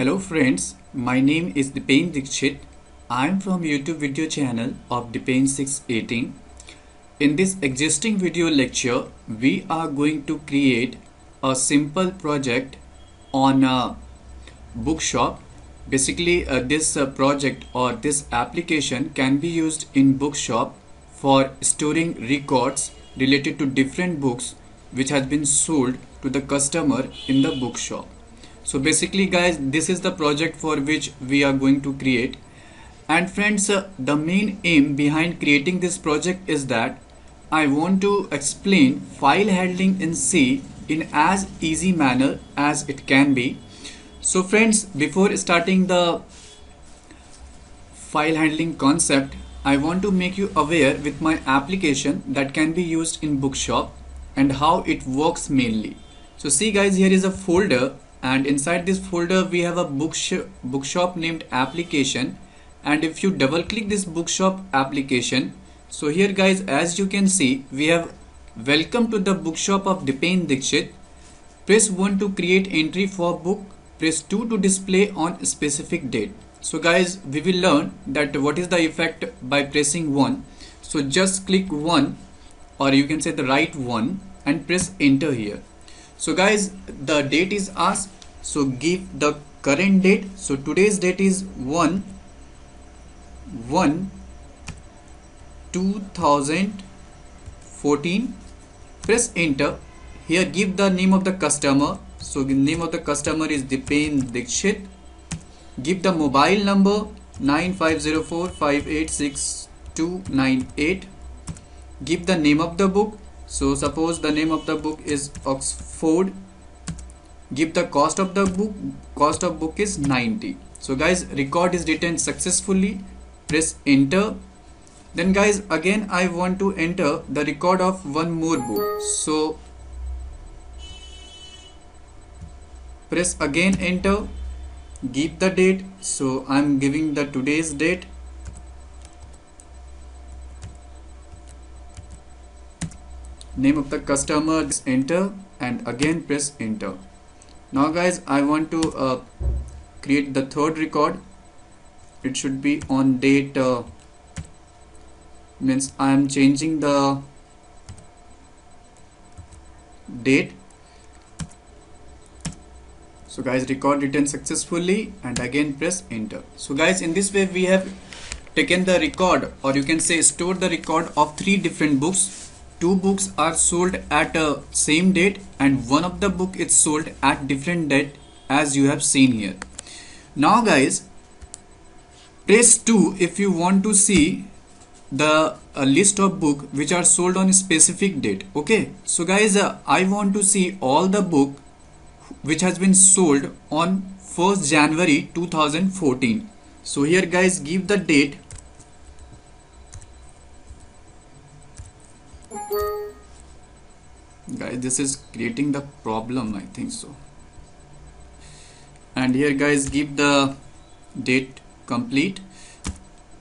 Hello friends, my name is Dipen Dikshit. I am from YouTube video channel of Dipen 618. In this existing video lecture, we are going to create a simple project on BookShop. Basically, this project or this application can be used in BookShop for storing records related to different books which has been sold to the customer in the bookshop. So basically guys, this is the project for which we are going to create. And friends, the main aim behind creating this project is that I want to explain file handling in C in as easy manner as it can be. So friends, before starting the file handling concept, I want to make you aware with my application that can be used in BookShop and how it works mainly. So see guys, here is a folder, and inside this folder we have a bookshop named application. And if you double click this bookshop application, so here guys, as you can see, we have welcome to the bookshop of Dipen Dikshit. Press 1 to create entry for book, press 2 to display on specific date. So guys, we will learn that what is the effect by pressing 1. So just click 1, or you can say the right one, and press enter here. So guys, the date is asked, so give the current date. So today's date is 1/1/2014. Press enter. Here give the name of the customer. So the name of the customer is Dipen Dikshit. Give the mobile number 9504586298. Give the name of the book. So suppose the name of the book is Oxford. Give the cost of the book. Cost of book is 90. So guys, record is written successfully. Press enter. Then guys, again I want to enter the record of one more book. So press again enter. Give the date. So I'm giving the today's date. Name of the customer, enter, and again press enter. Now guys, I want to create the third record. It should be on date, means I am changing the date. So guys, record written successfully, and again press enter. So guys, in this way we have taken the record, or you can say stored the record of 3 different books. 2 books are sold at a same date, and one of the book is sold at different date, as you have seen here. Now guys, press 2 if you want to see the list of book which are sold on a specific date. Okay, so guys, I want to see all the book which has been sold on 1st January 2014. So here guys, give the date. Guys, this is creating the problem, I think so. And here guys, give the date complete.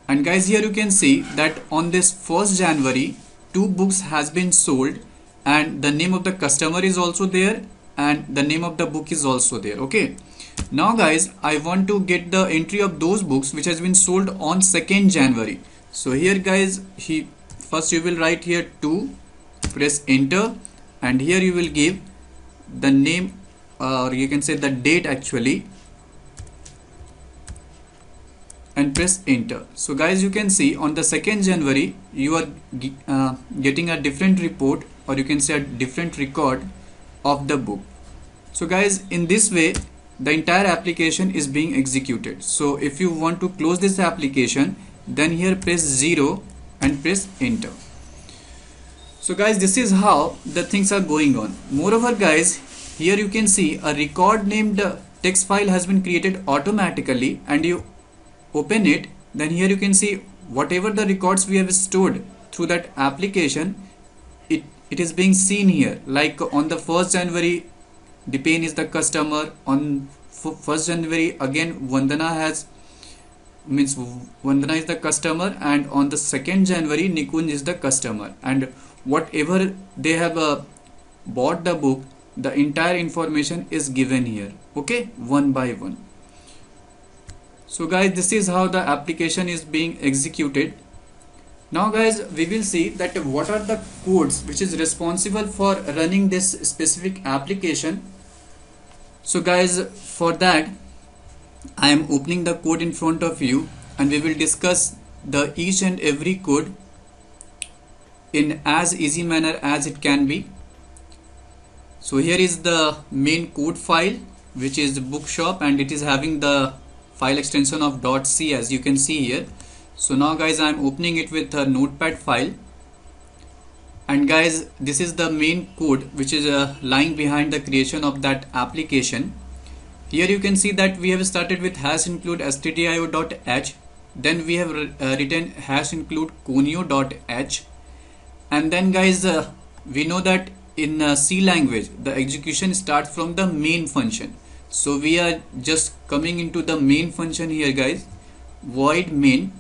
And guys, here you can see that on this 1st January 2 books has been sold, and the name of the customer is also there, and the name of the book is also there. Okay, now guys, I want to get the entry of those books which has been sold on 2nd January. So here guys, first you will write here 2, press enter, and here you will give the name, or you can say the date actually, and press enter. So guys, you can see on the 2nd January you are getting a different report, or you can say a different record of the book. So guys, in this way the entire application is being executed. So if you want to close this application, then here press 0 and press enter. So guys, this is how the things are going on. Moreover guys, here you can see a record named text file has been created automatically, and you open it, then here you can see whatever the records we have stored through that application, it is being seen here. Like on the 1st January, Dipen is the customer. On 1st January again, Vandana is the customer, and on the 2nd January Nikunj is the customer, and whatever they have bought the book, the entire information is given here. Okay, one by one. So guys, this is how the application is being executed. Now guys, we will see that what are the codes which is responsible for running this specific application. So guys, for that I am opening the code in front of you, and we will discuss the each and every code in as easy manner as it can be. So here is the main code file, which is BookShop, and it is having the file extension of .c, as you can see here. So now guys, I am opening it with a notepad file, and guys, this is the main code which is lying behind the creation of that application. Here you can see that we have started with #include stdio.h, then we have written #include conio.h, and then guys, we know that in C language the execution starts from the main function. So we are just coming into the main function here guys, void main.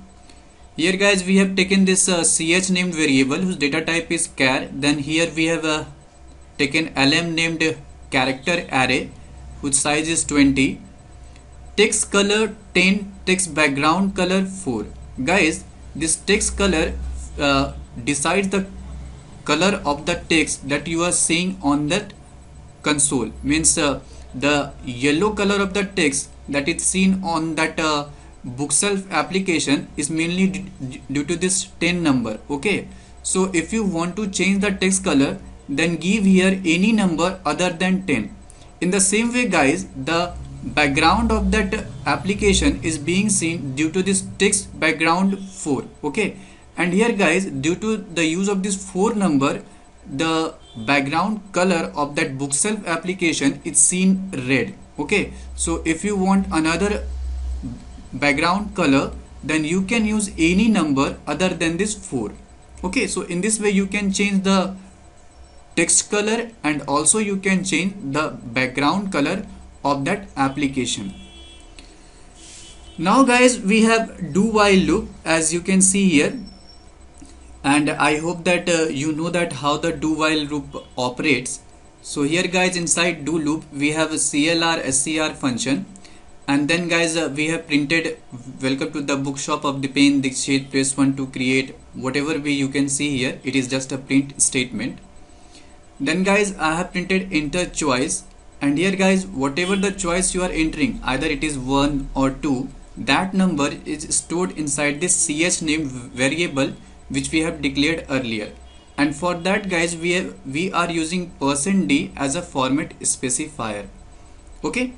Here guys, we have taken this ch named variable whose data type is char. Then here we have taken lm named character array whose size is 20, text color 10, text background color 4. Guys, this text color decides the color of the text that you are seeing on that console. Means the yellow color of the text that is seen on that BookShop application is mainly due to this 10 number. Okay, so if you want to change the text color, then give here any number other than 10. In the same way guys, the background of that application is being seen due to this text background 4. Okay, and here guys, due to the use of this 4 number, the background color of that BookShop application is seen red. Okay, so if you want another background color, then you can use any number other than this 4. Okay, so in this way you can change the text color, and also you can change the background color of that application. Now guys, we have do while loop, as you can see here, and I hope that you know that how the do while loop operates. So here guys, inside do loop we have a clr scr function, and then guys, we have printed welcome to the bookshop of Dipen Dikshit, press 1 to create. Whatever way you can see here, it is just a print statement. Then guys, I have printed enter choice, and here guys, whatever the choice you are entering, either it is 1 or 2, that number is stored inside this ch named variable which we have declared earlier. And for that guys, we are using %d as a format specifier. Okay,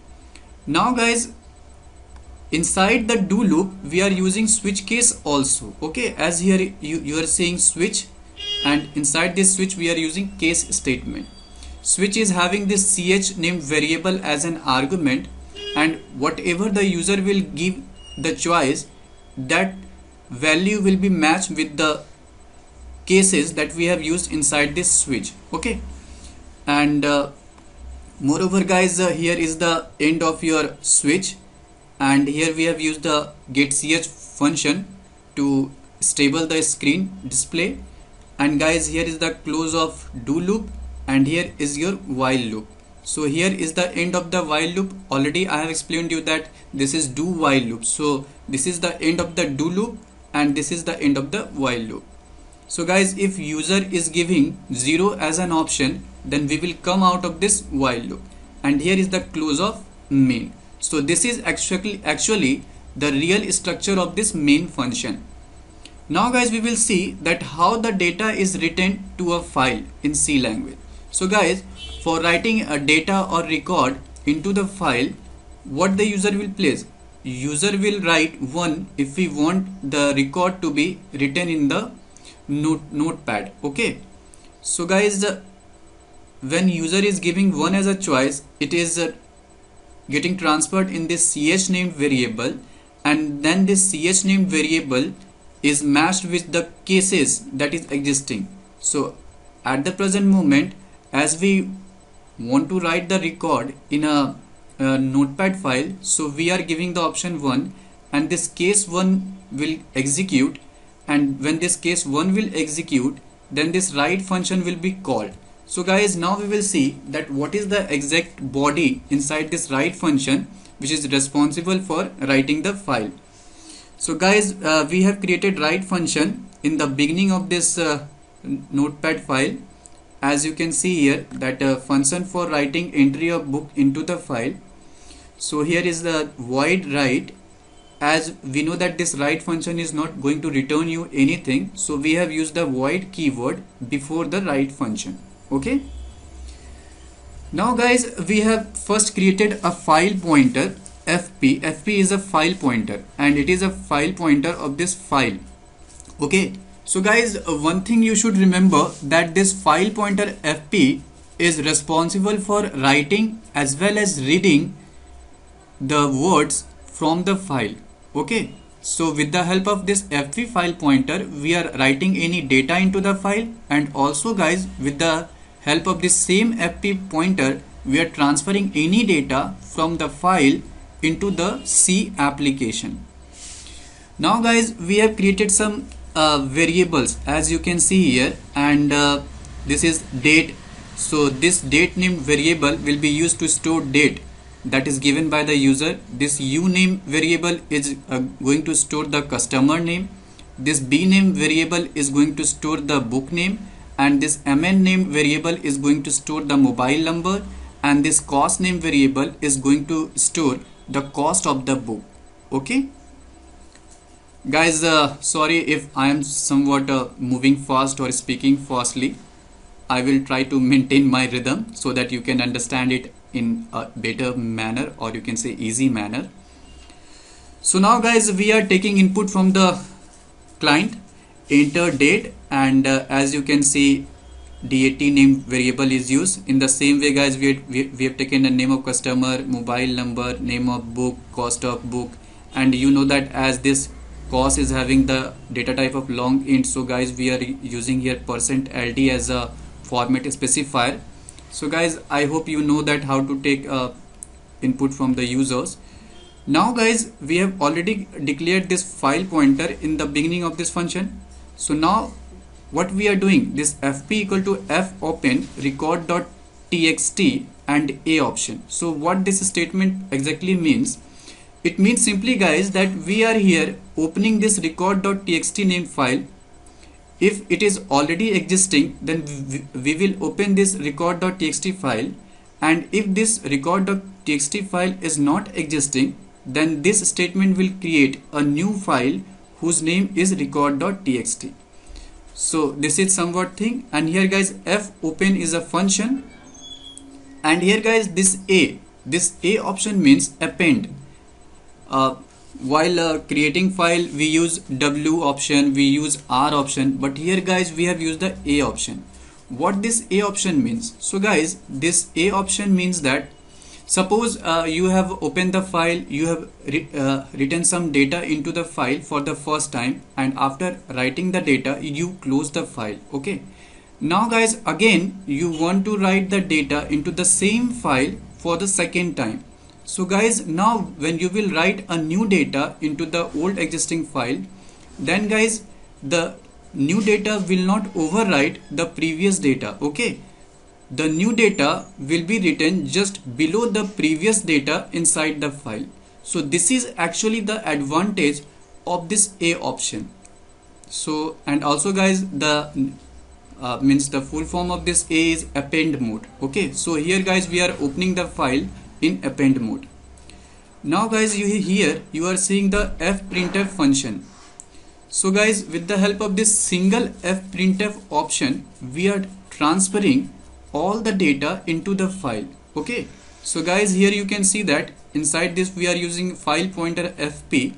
now guys, inside the do loop we are using switch case also. Okay, as here you are seeing switch, and inside this switch we are using case statement. Switch is having this ch named variable as an argument, and whatever the user will give the choice, that value will be matched with the cases that we have used inside this switch. Okay, and moreover guys, here is the end of your switch, and here we have used the getCH function to stable the screen display. And guys, here is the close of do loop, and here is your while loop. So here is the end of the while loop. Already I have explained you that this is do while loop. So this is the end of the do loop, and this is the end of the while loop. So guys, if user is giving 0 as an option, then we will come out of this while loop, and here is the close of main. So this is actually the real structure of this main function. Now guys, we will see that how the data is written to a file in C language. So guys, for writing a data or record into the file, what the user will place? User will write 1 if we want the record to be written in the notepad. Okay, so guys, when user is giving 1 as a choice, it is getting transferred in this ch named variable, and then this ch named variable is matched with the cases that is existing. So at the present moment, as we want to write the record in a notepad file, so we are giving the option 1, and this case 1 will execute, and when this case 1 will execute, then this write function will be called. So guys, now we will see that what is the exact body inside this write function which is responsible for writing the file. So guys, we have created write function in the beginning of this notepad file. As you can see here, that function for writing entry of book into the file. So here is the void write. As we know that this write function is not going to return you anything, so we have used the void keyword before the write function. Okay. Now guys, we have first created a file pointer fp. Fp is a file pointer and it is a file pointer of this file. Okay. So guys, one thing you should remember, that this file pointer fp is responsible for writing as well as reading the words from the file. Okay, so with the help of this fp file pointer, we are writing any data into the file, and also guys, with the help of this same fp pointer, we are transferring any data from the file into the C application. Now guys, we have created some variables, as you can see here, and this is date. So this date named variable will be used to store date that is given by the user. This uname variable is going to store the customer name. This bname variable is going to store the book name, and this mn name variable is going to store the mobile number, and this cost name variable is going to store the cost of the book. Okay guys, sorry if I am somewhat moving fast or speaking fastly. I will try to maintain my rhythm so that you can understand it in a better manner, or you can say easy manner. So now guys, we are taking input from the client, enter date, and as you can see, dat name variable is used. In the same way guys, we have taken the name of customer, mobile number, name of book, cost of book, and you know that as this cost is having the data type of long int, so guys, we are using here %ld as a format specifier. So guys, I hope you know that how to take input from the users. Now guys, we have already declared this file pointer in the beginning of this function. So now what we are doing, this fp equal to f open record.txt and a option. So what this statement exactly means, it means simply guys that we are here opening this record.txt name file. If it is already existing, then we will open this record.txt file, and if this record.txt file is not existing, then this statement will create a new file whose name is record.txt. So this is somewhat thing, and here guys, f open is a function, and here guys, this a option means append. While creating file, we use W option, we use R option, but here guys, we have used the A option. What this A option means? So guys, this A option means that suppose you have opened the file, you have written some data into the file for the first time, and after writing the data, you close the file. Okay. Now guys, again, you want to write the data into the same file for the second time. So guys, now when you will write a new data into the old existing file, then guys, the new data will not overwrite the previous data. Okay, the new data will be written just below the previous data inside the file. So this is actually the advantage of this A option. So, and also guys, the means the full form of this A is append mode. Okay, so here guys, we are opening the file in append mode. Now guys, you are seeing the fprintf function. So guys, with the help of this single fprintf option, we are transferring all the data into the file. Okay, so guys, here you can see that inside this we are using file pointer fp,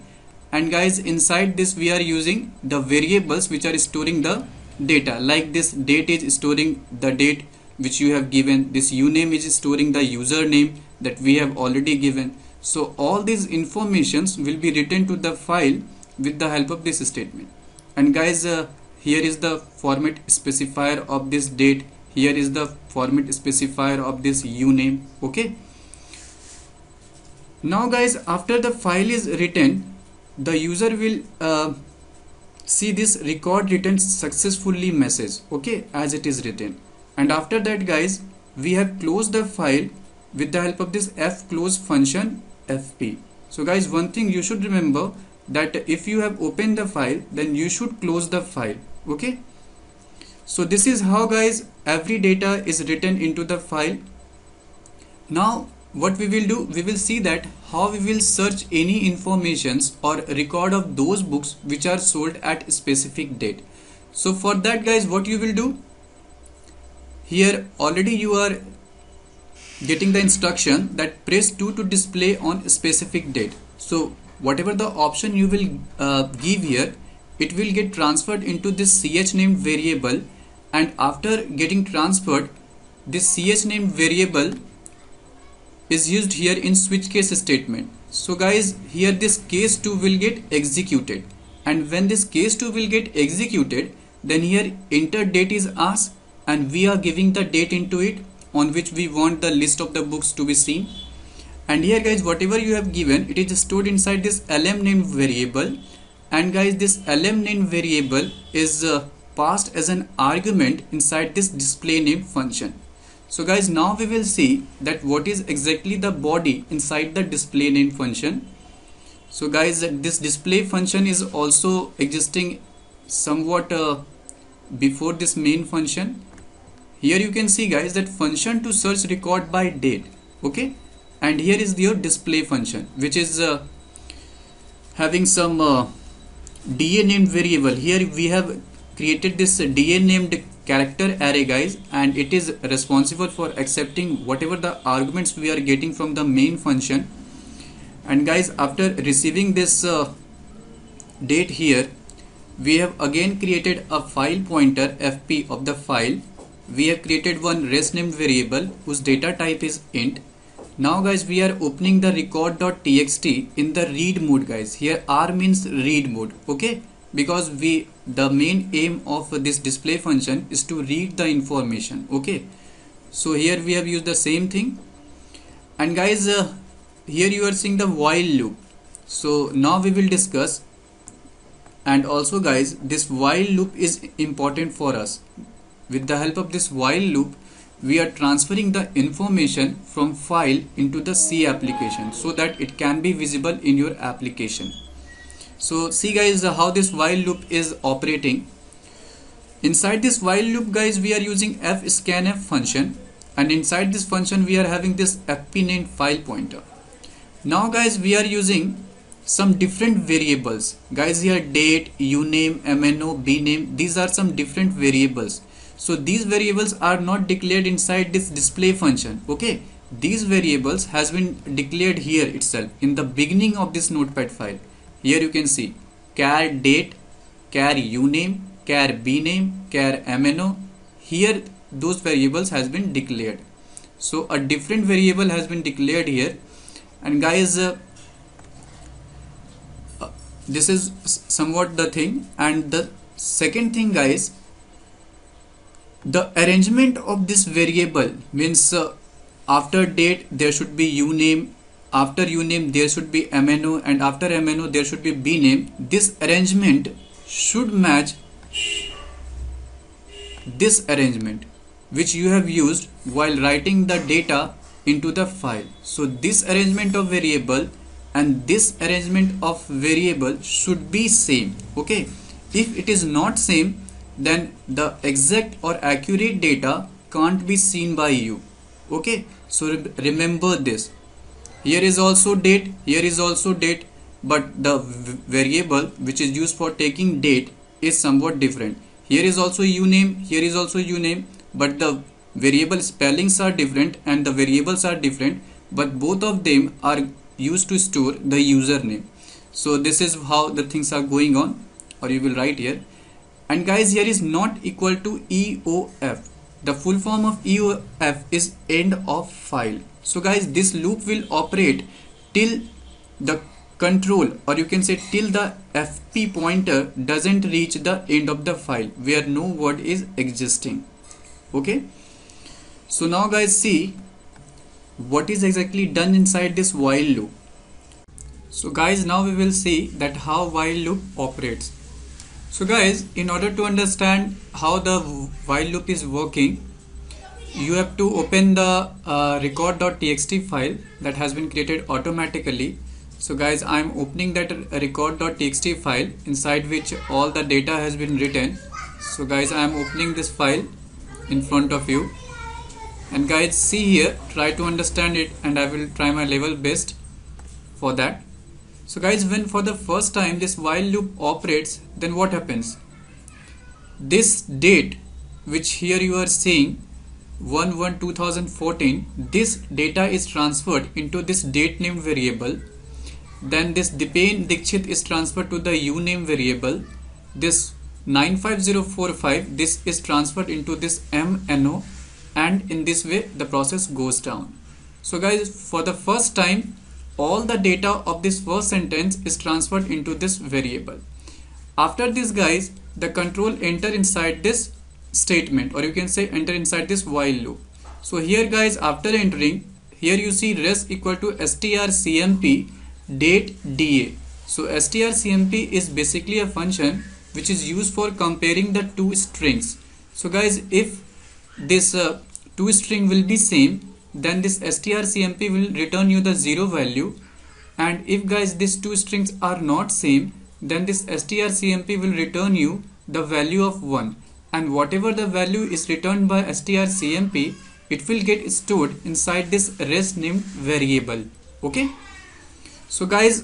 and guys, inside this we are using the variables which are storing the data. Like this date is storing the date which you have given, this uname is storing the username that we have already given. So all these informations will be written to the file with the help of this statement. And guys, here is the format specifier of this date, here is the format specifier of this uname. Okay, now guys, after the file is written, the user will see this record written successfully message. Okay, as it is written. And after that guys, we have closed the file with the help of this fclose function fp. So guys, one thing you should remember, that if you have opened the file, then you should close the file. Okay, so this is how guys every data is written into the file. Now what we will do, we will see that how we will search any informations or record of those books which are sold at a specific date. So for that guys, what you will do, here already you are getting the instruction that press 2 to display on a specific date. So whatever the option you will give here, it will get transferred into this ch-named variable, and after getting transferred, this ch-named variable is used here in switch case statement. So guys, here this case 2 will get executed, and when this case 2 will get executed, then here enter date is asked, and we are giving the date into it on which we want the list of the books to be seen. And here guys, whatever you have given, it is stored inside this lm name variable, and guys this lm name variable is passed as an argument inside this display name function. So guys, now we will see that what is exactly the body inside the display name function. So guys, this display function is also existing somewhat before this main function. Here you can see guys that function to search record by date. Okay, and here is your display function, which is having some da named variable. Here we have created this da named character array guys, and it is responsible for accepting whatever the arguments we are getting from the main function. And guys, after receiving this date here, we have again created a file pointer fp of the file. We have created one res named variable whose data type is int. Now guys, we are opening the record.txt in the read mode guys. Here r means read mode. Okay, because the main aim of this display function is to read the information. Okay, so here we have used the same thing. And guys, here you are seeing the while loop. So now we will discuss, and also guys, this while loop is important for us. With the help of this while loop, we are transferring the information from file into the C application so that it can be visible in your application. So see guys, how this while loop is operating. Inside this while loop guys, we are using fscanf function, and inside this function we are having this fp named file pointer. Now guys, we are using some different variables guys. Here date, uname, mno, bname, these are some different variables. So these variables are not declared inside this display function. Okay, these variables has been declared here itself in the beginning of this notepad file. Here you can see char date, char uname, char bname, char mno. Here those variables has been declared. So a different variable has been declared here. And guys, this is somewhat the thing. And the second thing guys, the arrangement of this variable means after date there should be uname, after uname there should be mno, and after mno there should be bname. This arrangement should match this arrangement which you have used while writing the data into the file. So this arrangement of variable and this arrangement of variable should be same. Okay, if it is not same, then the exact or accurate data can't be seen by you. Okay, so remember this. Here is also date, here is also date, but the variable which is used for taking date is somewhat different. Here is also uname, here is also uname, but the variable spellings are different and the variables are different, but both of them are used to store the username. So this is how the things are going on, or you will write here. And guys, here is not equal to EOF. The full form of EOF is end of file. So guys, this loop will operate till the control, or you can say till the FP pointer doesn't reach the end of the file where no word is existing. Okay, so now guys, see what is exactly done inside this while loop. So guys, now we will see that how while loop operates. So guys, in order to understand how the while loop is working, you have to open the record.txt file that has been created automatically. So guys, I am opening that record.txt file inside which all the data has been written. So guys, I am opening this file in front of you, and guys, see here, try to understand it, and I will try my level best for that. So guys, when for the first time this while loop operates, then what happens? This date which here you are seeing 1/1/2014, this data is transferred into this date name variable. Then this Dipen Dikshit is transferred to the uname variable. This 95045, this is transferred into this MNO, and in this way the process goes down. So guys, for the first time all the data of this first sentence is transferred into this variable. After this guys, the control enter inside this statement, or you can say enter inside this while loop. So here guys, after entering, here you see res equal to strcmp date da. So strcmp is basically a function which is used for comparing the two strings. So guys, if this two string will be same, then this strcmp will return you the 0 value, and if guys these two strings are not same, then this strcmp will return you the value of 1, and whatever the value is returned by strcmp, it will get stored inside this res named variable. Okay, so guys,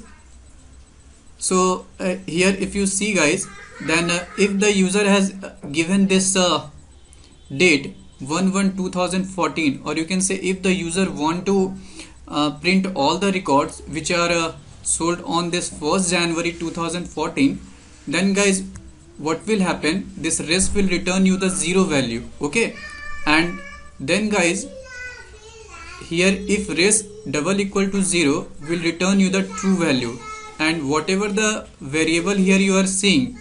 so here if you see guys, then if the user has given this date 1/1/2014, or you can say if the user want to print all the records which are sold on this 1st January 2014, then guys what will happen, this res will return you the 0 value. Okay, and then guys here if res double equal to 0 will return you the true value, and whatever the variable here you are seeing,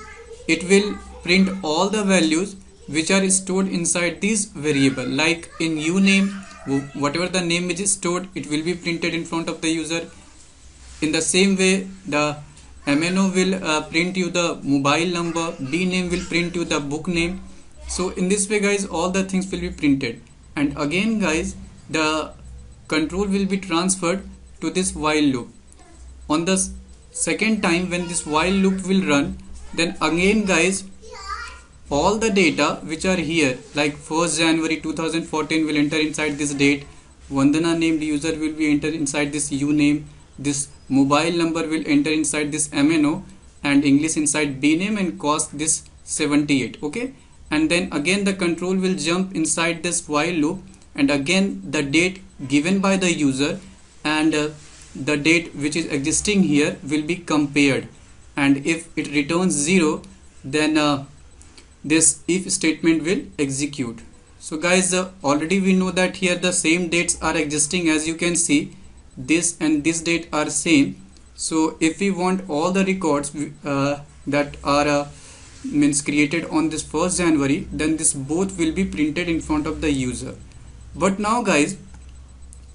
it will print all the values which are stored inside this variable. Like in uname, whatever the name is stored, it will be printed in front of the user. In the same way, the MNO will print you the mobile number, bname will print you the book name. So in this way guys, all the things will be printed, and again guys, the control will be transferred to this while loop. On the second time when this while loop will run, then again guys, all the data which are here, like 1st January 2014 will enter inside this date, Vandana named user will be entered inside this uname, this mobile number will enter inside this MNO, and English inside bname, and cost this 78. Okay, and then again the control will jump inside this while loop, and again the date given by the user and the date which is existing here will be compared, and if it returns 0, then this if statement will execute. So guys, already we know that here the same dates are existing. As you can see, this and this date are same. So if we want all the records that are means created on this 1st January, then this both will be printed in front of the user. But now guys,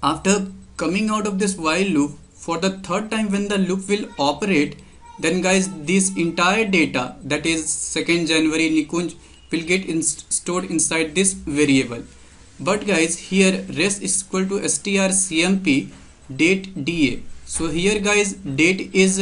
after coming out of this while loop, for the third time when the loop will operate, then guys this entire data, that is 2nd January Nikunj, will get stored inside this variable. But guys here res is equal to strcmp date da. So here guys date is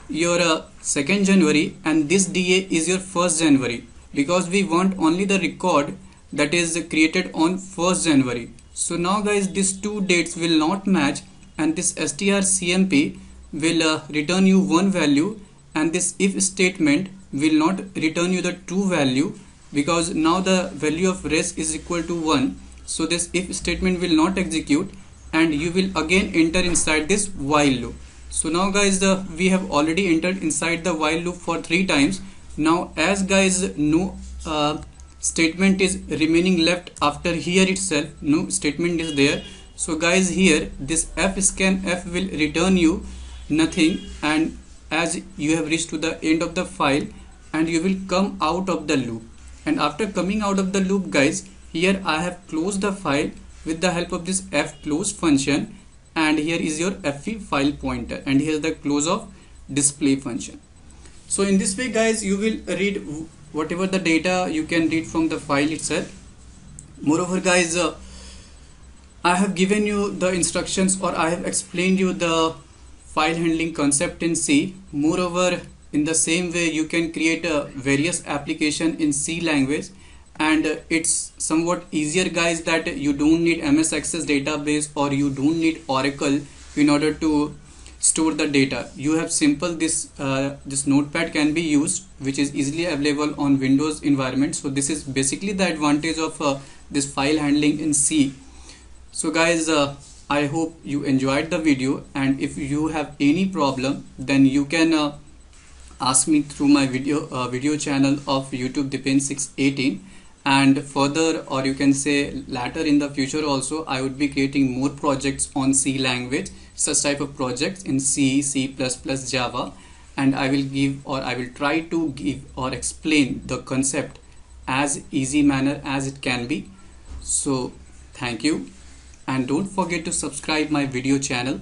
your 2nd January and this da is your 1st January, because we want only the record that is created on 1st January. So now guys these two dates will not match, and this strcmp will return you one value, and this if statement will not return you the true value, because now the value of res is equal to 1. So this if statement will not execute, and you will again enter inside this while loop. So now guys we have already entered inside the while loop for 3 times. Now as guys no statement is remaining left after here itself, no statement is there. So guys here this fscanf will return you nothing, and as you have reached to the end of the file, and you will come out of the loop. And after coming out of the loop guys, here I have closed the file with the help of this fclose function, and here is your fe file pointer, and here is the close of display function. So in this way guys, you will read whatever the data you can read from the file itself. Moreover guys, I have given you the instructions, or I have explained you the file handling concept in C. Moreover, in the same way you can create a various application in C language, and it's somewhat easier guys, that you don't need MS Access database or you don't need Oracle in order to store the data. You have simple this notepad can be used, which is easily available on Windows environment. So this is basically the advantage of this file handling in C. So guys, I hope you enjoyed the video, and if you have any problem then you can ask me through my video channel of YouTube Dipen618, and further, or you can say later in the future also, I would be creating more projects on C language, such type of projects in C, C++, Java, and I will give, or I will try to give or explain the concept as easy manner as it can be. So thank you, and don't forget to subscribe my video channel.